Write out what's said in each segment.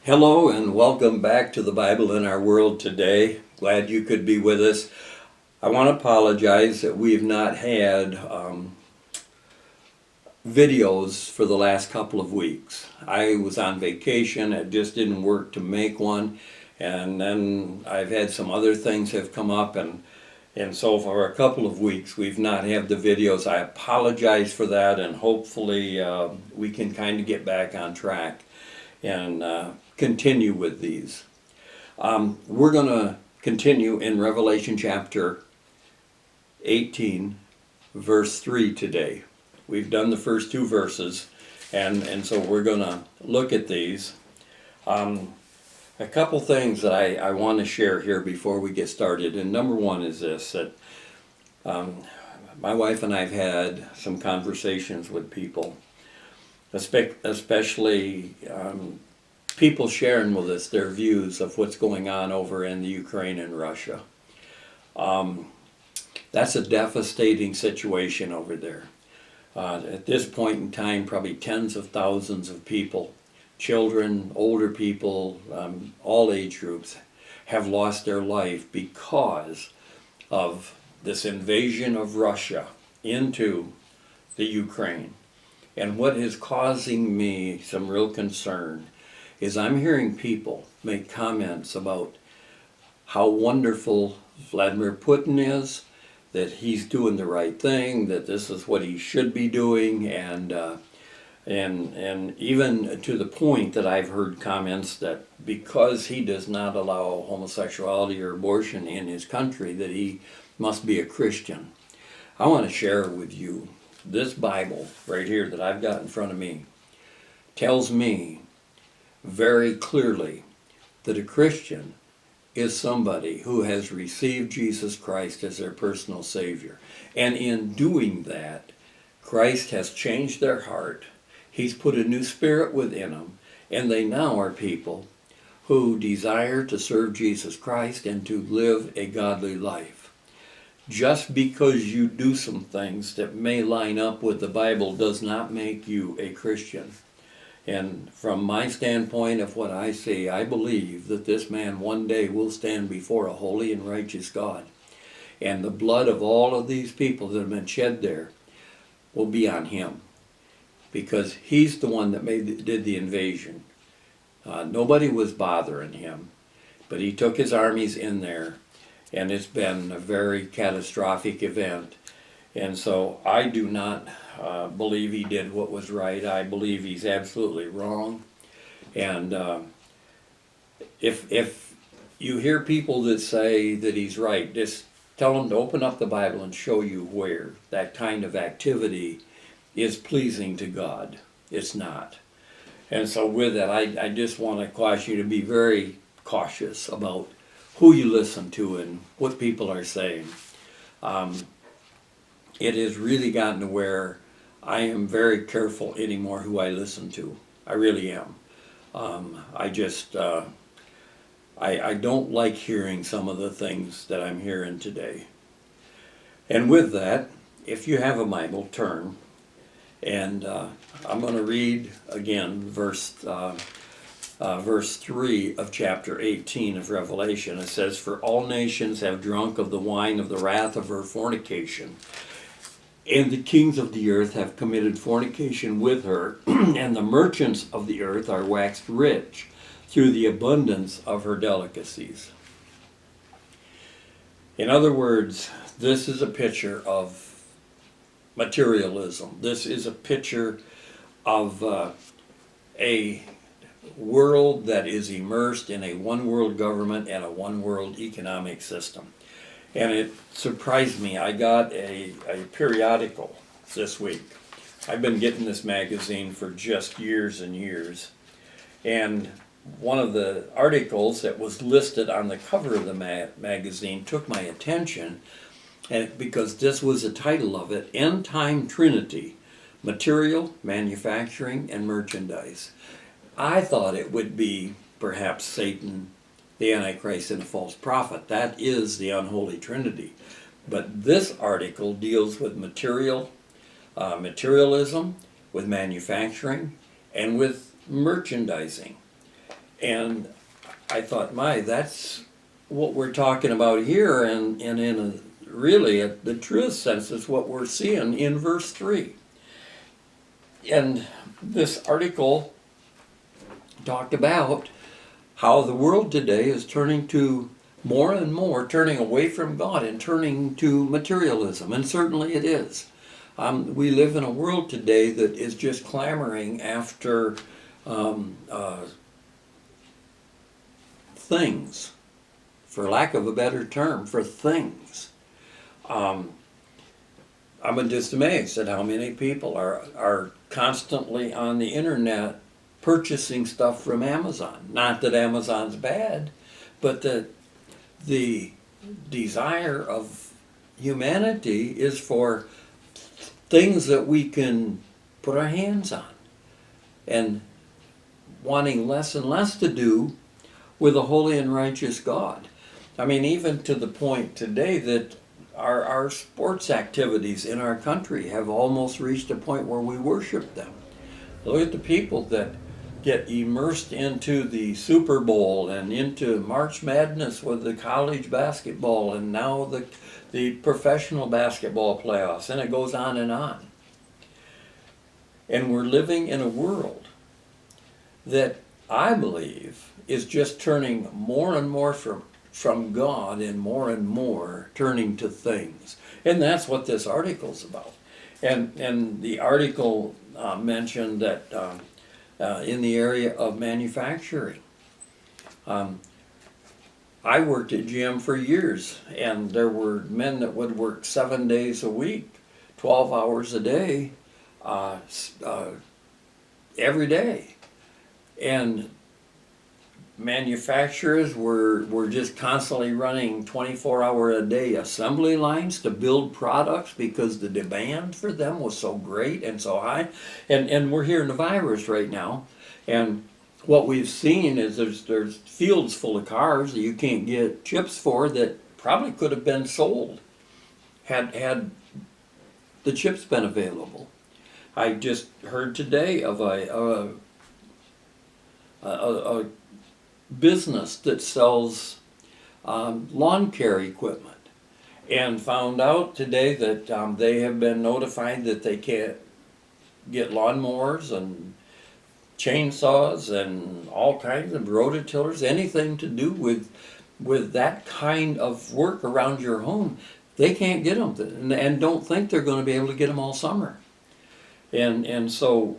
Hello and welcome back to the Bible in Our World today. Glad you could be with us. I want to apologize that we've not had videos for the last couple of weeks. I was on vacation, it just didn't work to make one, and then I've had some other things have come up, and so for a couple of weeks we've not had the videos. I apologize for that, and hopefully we can kind of get back on track and continue with these. We're going to continue in Revelation chapter 18, verse 3 today. We've done the first two verses, and so we're going to look at these. A couple things that I want to share here before we get started. And number one is this, that my wife and I have had some conversations with people, especially people sharing with us their views of what's going on over in the Ukraine and Russia. That's a devastating situation over there. At this point in time, probably tens of thousands of people, children, older people, all age groups, have lost their life because of this invasion of Russia into the Ukraine. And what is causing me some real concern is I'm hearing people make comments about how wonderful Vladimir Putin is, that he's doing the right thing, that this is what he should be doing, and even to the point that I've heard comments that because he does not allow homosexuality or abortion in his country, that he must be a Christian. I want to share with you this Bible right here that I've got in front of me tells me very clearly that a Christian is somebody who has received Jesus Christ as their personal Savior. And in doing that, Christ has changed their heart. He's put a new spirit within them, and they now are people who desire to serve Jesus Christ and to live a godly life. Just because you do some things that may line up with the Bible does not make you a Christian. And from my standpoint of what I see, I believe that this man one day will stand before a holy and righteous God. And the blood of all of these people that have been shed there will be on him, because he's the one that did the invasion. Nobody was bothering him, but he took his armies in there, and it's been a very catastrophic event. And so I do not believe he did what was right. I believe he's absolutely wrong. And if you hear people that say that he's right, just tell them to open up the Bible and show you where that kind of activity is pleasing to God. It's not. And so with that, I just want to caution you to be very cautious about who you listen to and what people are saying. It has really gotten to where I am very careful anymore who I listen to. I really am. I don't like hearing some of the things that I'm hearing today. And with that, if you have a Bible, turn. And I'm going to read again verse 3 of chapter 18 of Revelation. It says, "For all nations have drunk of the wine of the wrath of her fornication. And the kings of the earth have committed fornication with her, and the merchants of the earth are waxed rich through the abundance of her delicacies." In other words, this is a picture of materialism. This is a picture of a world that is immersed in a one-world government and a one-world economic system. And it surprised me. I got a periodical this week. I've been getting this magazine for just years and years. And one of the articles that was listed on the cover of the magazine took my attention, and because this was the title of it, End Time Trinity, Material, Manufacturing, and Merchandise. I thought it would be perhaps Satan, the Antichrist, and the false prophet. That is the unholy trinity. But this article deals with materialism, with manufacturing, and with merchandising. And I thought, that's what we're talking about here, and in really, the truest sense, is what we're seeing in verse 3. And this article talked about how the world today is turning to more and more, turning away from God and turning to materialism, and certainly it is. We live in a world today that is just clamoring after things, for lack of a better term, for things. I'm just amazed at how many people are constantly on the internet purchasing stuff from Amazon. Not that Amazon's bad, but that the desire of humanity is for things that we can put our hands on, and wanting less and less to do with a holy and righteous God. I mean, even to the point today that our sports activities in our country have almost reached a point where we worship them. Look at the people that get immersed into the Super Bowl and into March Madness with the college basketball, and now the professional basketball playoffs, and it goes on and on. And we're living in a world that I believe is just turning more and more from God, and more turning to things. And that's what this article's about. And the article mentioned that in the area of manufacturing. I worked at GM for years, and there were men that would work 7 days a week, 12 hours a day, every day. And manufacturers were just constantly running 24-hour-a-day assembly lines to build products because the demand for them was so great and so high. And we're hearing the virus right now, and what we've seen is there's fields full of cars that you can't get chips for that probably could have been sold had the chips been available. I just heard today of a business that sells lawn care equipment, and found out today that they have been notified that they can't get lawnmowers and chainsaws and all kinds of rototillers, anything to do with that kind of work around your home. They can't get them, and don't think they're going to be able to get them all summer. And so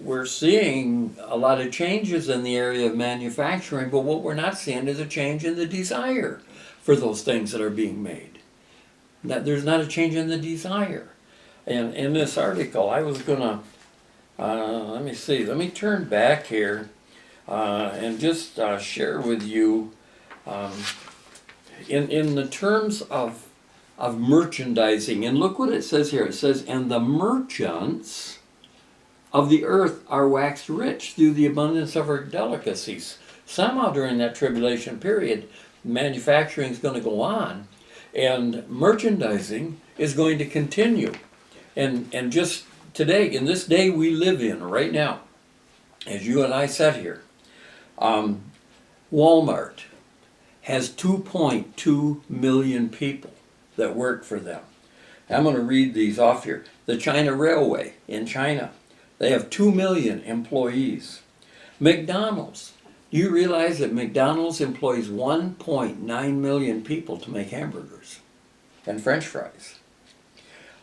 we're seeing a lot of changes in the area of manufacturing, but what we're not seeing is a change in the desire for those things that are being made. That there's not a change in the desire. And in this article, I was going to, let me turn back here and just share with you in the terms of merchandising. And look what it says here. It says, and the merchants of the earth are waxed rich through the abundance of her delicacies. Somehow during that tribulation period, manufacturing is going to go on, and merchandising is going to continue. And just today, in this day we live in right now, as you and I sat here, Walmart has 2.2 million people that work for them. I'm going to read these off here. The China Railway in China, they have 2 million employees. McDonald's, do you realize that McDonald's employs 1.9 million people to make hamburgers and French fries?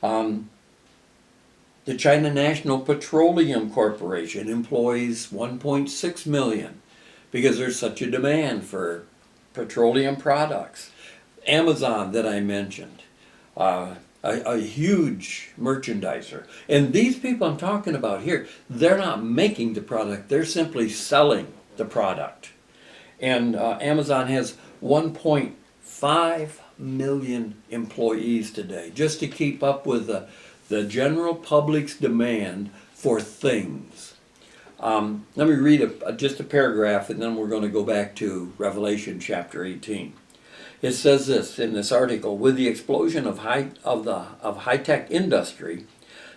The China National Petroleum Corporation employs 1.6 million because there's such a demand for petroleum products. Amazon, that I mentioned, a huge merchandiser. And these people I'm talking about here, they're not making the product, they're simply selling the product. And Amazon has 1.5 million employees today, just to keep up with the general public's demand for things. Let me read just a paragraph, and then we're going to go back to Revelation chapter 18. It says this in this article: with the explosion of high-tech industry,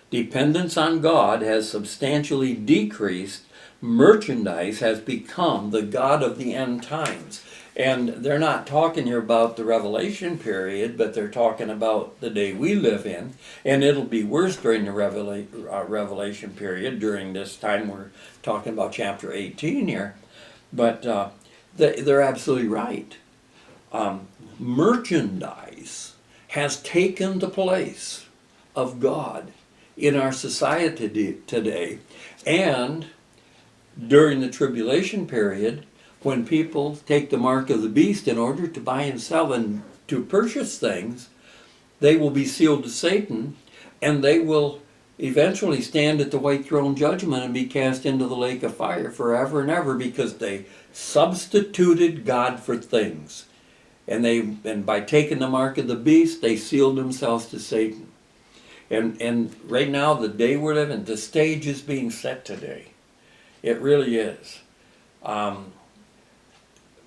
dependence on God has substantially decreased merchandise has become the god of the end times. And they're not talking here about the Revelation period, but they're talking about the day we live in. And it'll be worse during the Revelation period, during this time we're talking about chapter 18 here. But they're absolutely right. Merchandise has taken the place of God in our society today. And during the tribulation period, when people take the mark of the beast in order to buy and sell and to purchase things, they will be sealed to Satan, and they will eventually stand at the white throne judgment and be cast into the lake of fire forever and ever, because they substituted God for things. And by taking the mark of the beast, they sealed themselves to Satan. And right now, the day we're living, the stage is being set today. It really is.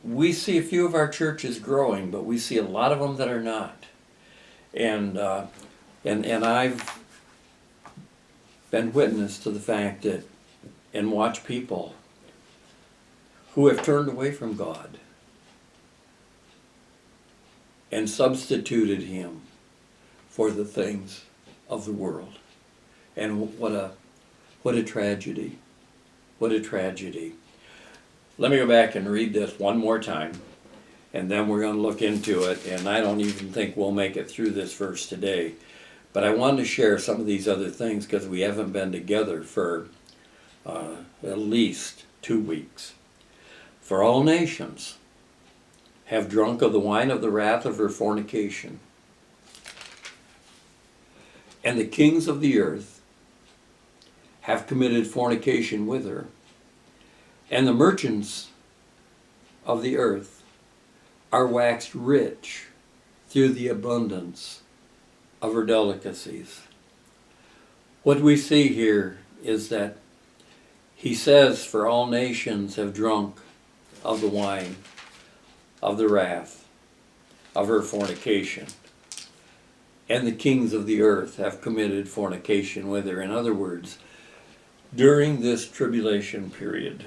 We see a few of our churches growing, but we see a lot of them that are not. And I've been witness to the fact that, and watch people who have turned away from God and substituted Him for the things of the world. And what a tragedy. What a tragedy. Let me go back and read this one more time, and then we're going to look into it, and I don't even think we'll make it through this verse today. But I wanted to share some of these other things because we haven't been together for at least 2 weeks. For all nations have drunk of the wine of the wrath of her fornication, and the kings of the earth have committed fornication with her, and the merchants of the earth are waxed rich through the abundance of her delicacies. What we see here is that he says, for all nations have drunk of the wine of the wrath of her fornication, and the kings of the earth have committed fornication with her. In other words, during this tribulation period,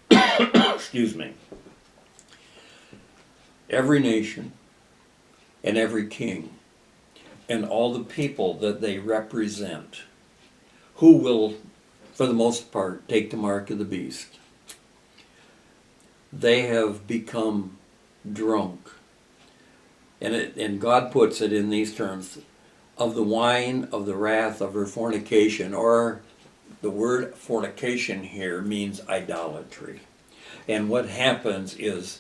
excuse me, every nation and every king and all the people that they represent, who will, for the most part, take the mark of the beast, they have become drunk. And God puts it in these terms, of the wine of the wrath of her fornication, or the word fornication here means idolatry. And what happens is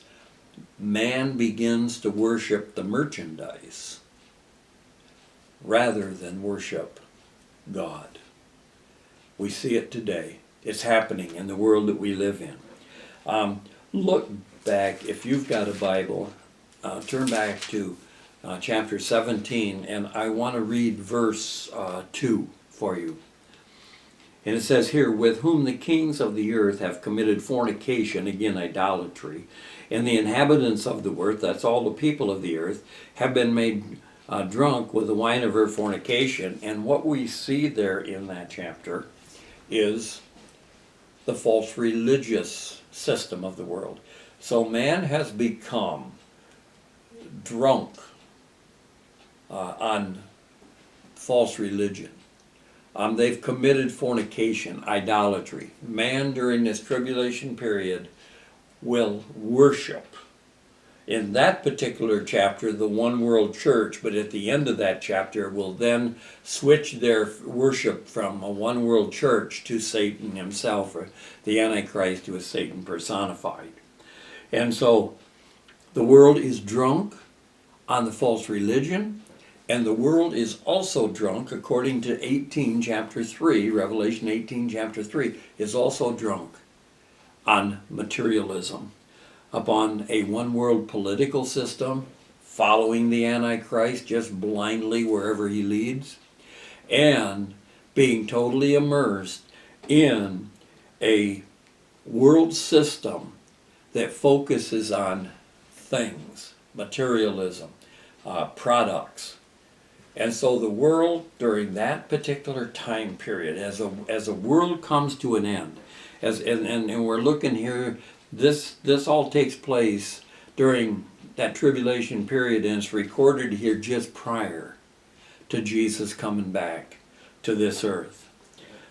man begins to worship the merchandise rather than worship God. We see it today. It's happening in the world that we live in. Look back, if you've got a Bible, turn back to chapter 17, and I want to read verse 2 for you. And it says here, with whom the kings of the earth have committed fornication, again idolatry, and the inhabitants of the earth, that's all the people of the earth, have been made drunk with the wine of her fornication. And what we see there in that chapter is the false religious system of the world. So man has become drunk on false religion. They've committed fornication, idolatry. Man during this tribulation period will worship, in that particular chapter, the one world church, but at the end of that chapter will then switch their worship from a one world church to Satan himself, or the Antichrist, who is Satan personified. And so the world is drunk on the false religion, and the world is also drunk, according to 18 chapter 3, Revelation 18 chapter 3, is also drunk on materialism, upon a one world political system, following the Antichrist just blindly wherever he leads, and being totally immersed in a world system that focuses on things, materialism, products. And so the world during that particular time period, as a world comes to an end, And we're looking here, this all takes place during that tribulation period, and it's recorded here just prior to Jesus coming back to this earth.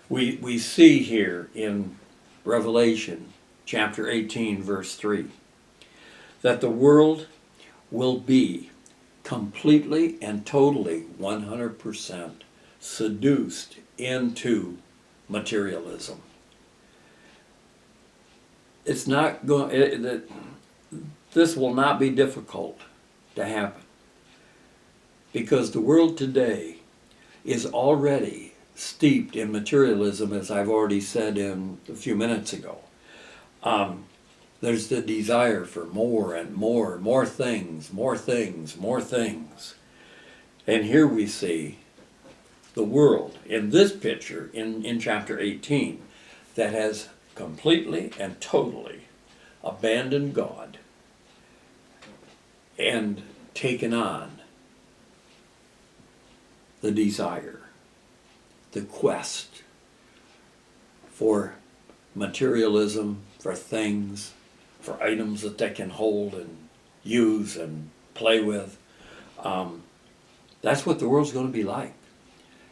We see here in Revelation chapter 18, verse 3, that the world will be completely and totally 100% seduced into materialism. It's not going. This will not be difficult to happen, because the world today is already steeped in materialism, as I've already said in a few minutes ago. There's the desire for more and more things, more things, more things. And here we see the world in this picture in chapter 18 that has completely and totally abandoned God and taken on the desire, the quest for materialism, for things, for items that they can hold and use and play with. That's what the world's going to be like.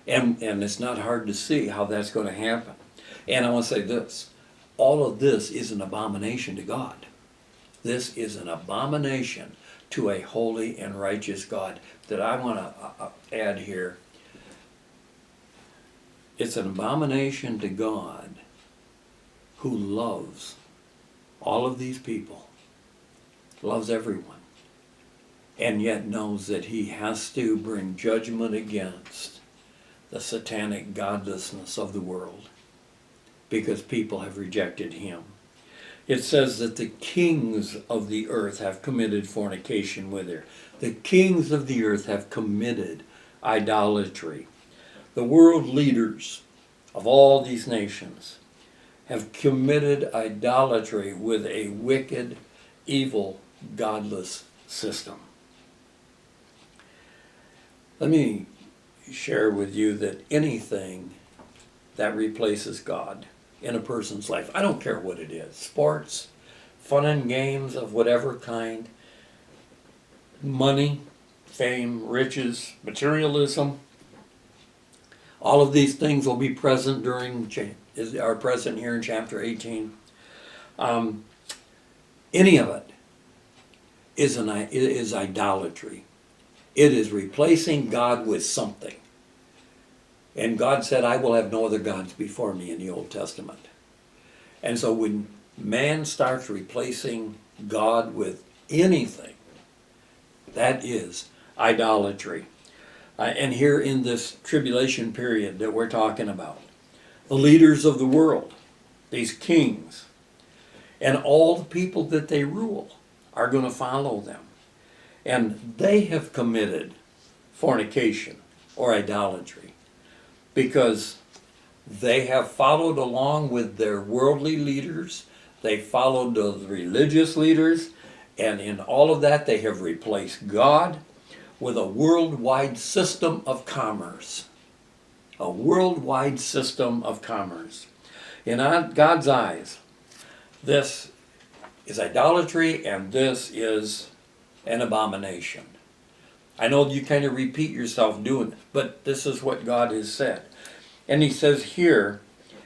And it's not hard to see how that's going to happen. And I want to say this. All of this is an abomination to God. This is an abomination to a holy and righteous God. That I want to add here. It's an abomination to God who loves all of these people, loves everyone, and yet knows that he has to bring judgment against the satanic godlessness of the world because people have rejected him. It says that the kings of the earth have committed fornication with her. The kings of the earth have committed idolatry. The world leaders of all these nations have committed idolatry with a wicked, evil, godless system. Let me share with you that anything that replaces God in a person's life, I don't care what it is, sports, fun and games of whatever kind, money, fame, riches, materialism, all of these things will be present are present here in chapter 18. Any of it is idolatry. It is replacing God with something. And God said, I will have no other gods before me in the Old Testament. And so when man starts replacing God with anything, that is idolatry. And here in this tribulation period that we're talking about, the leaders of the world, these kings, and all the people that they rule are going to follow them. And they have committed fornication or idolatry because they have followed along with their worldly leaders. They followed the religious leaders, and in all of that they have replaced God with a worldwide system of commerce. A worldwide system of commerce. In God's eyes, this is idolatry and this is an abomination. I know you kind of repeat yourself doing it, but this is what God has said. And he says here,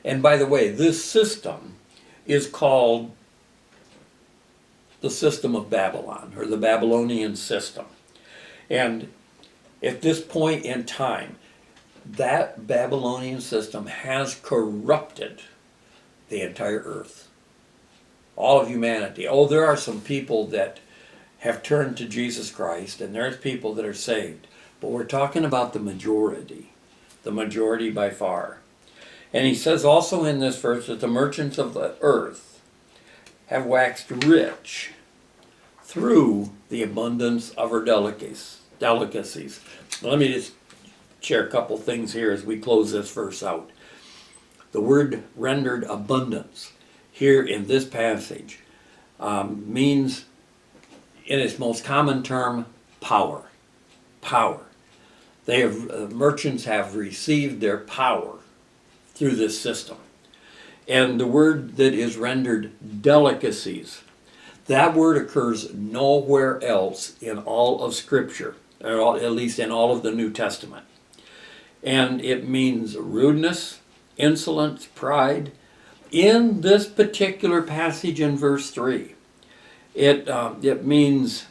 and by the way, this system is called the system of Babylon, or the Babylonian system. And at this point in time, that Babylonian system has corrupted the entire earth. All of humanity. Oh, there are some people that have turned to Jesus Christ, and there's people that are saved. But we're talking about the majority by far. And he says also in this verse that the merchants of the earth have waxed rich through the abundance of her delicacies. Let me just share a couple things here as we close this verse out. The word rendered abundance here in this passage means, in its most common term, power. Power. Merchants have received their power through this system. And the word that is rendered delicacies, that word occurs nowhere else in all of Scripture, or at least in all of the New Testament. And it means rudeness, insolence, pride. In this particular passage in verse 3, it means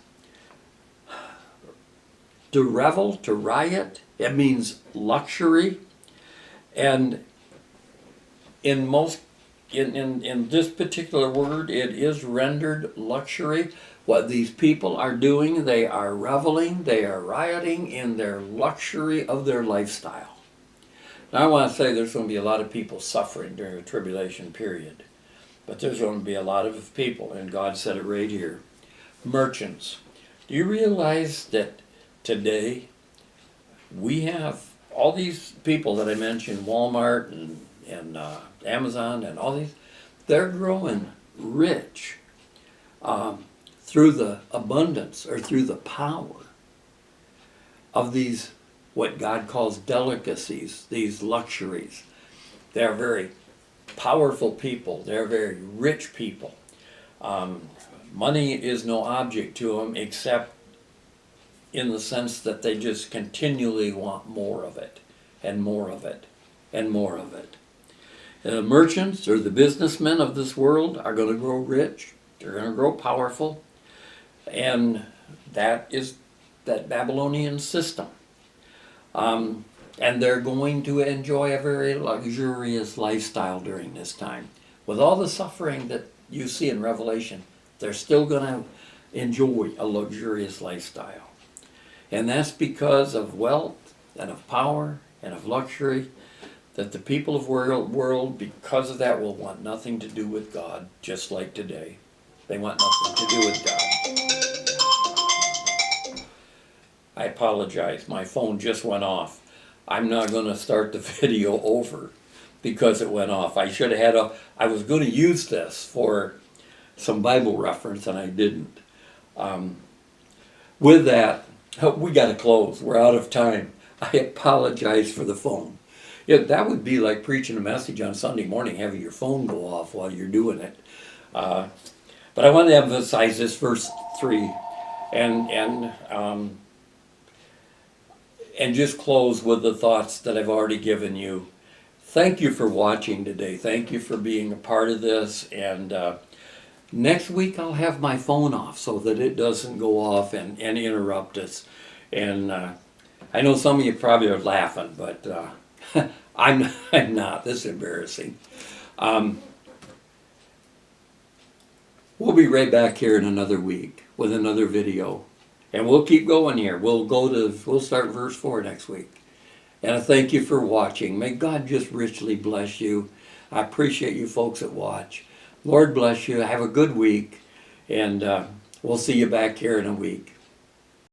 to revel, to riot. It means luxury. And in this particular word, it is rendered luxury. What these people are doing, they are reveling, they are rioting in their luxury of their lifestyle. Now I want to say there's going to be a lot of people suffering during the tribulation period. But there's going to be a lot of people, and God said it right here. Merchants. Do you realize that today we have all these people that I mentioned, Walmart and Amazon and all these, they're growing rich through the abundance or through the power of these, what God calls delicacies, these luxuries. They're very powerful people. They're very rich people. Money is no object to them except in the sense that they just continually want more of it and more of it and more of it. The merchants or the businessmen of this world are going to grow rich. They're going to grow powerful. And that is that Babylonian system. And they're going to enjoy a very luxurious lifestyle during this time. With all the suffering that you see in Revelation, they're still going to enjoy a luxurious lifestyle. And that's because of wealth and of power and of luxury, that the people of the world, because of that, will want nothing to do with God, just like today. They want nothing to do with God. I apologize. My phone just went off. I'm not going to start the video over because it went off. I should have had I was going to use this for some Bible reference and I didn't. With that, we got to close. We're out of time. I apologize for the phone. Yeah, that would be like preaching a message on Sunday morning, having your phone go off while you're doing it. But I want to emphasize this verse 3 and just close with the thoughts that I've already given you. Thank you for watching today. Thank you for being a part of this. And next week I'll have my phone off so that it doesn't go off and interrupt us. And I know some of you probably are laughing, but I'm not. This is embarrassing. We'll be right back here in another week with another video. And we'll keep going here. We'll start verse 4 next week. And I thank you for watching. May God just richly bless you. I appreciate you folks that watch. Lord bless you. Have a good week. And we'll see you back here in a week.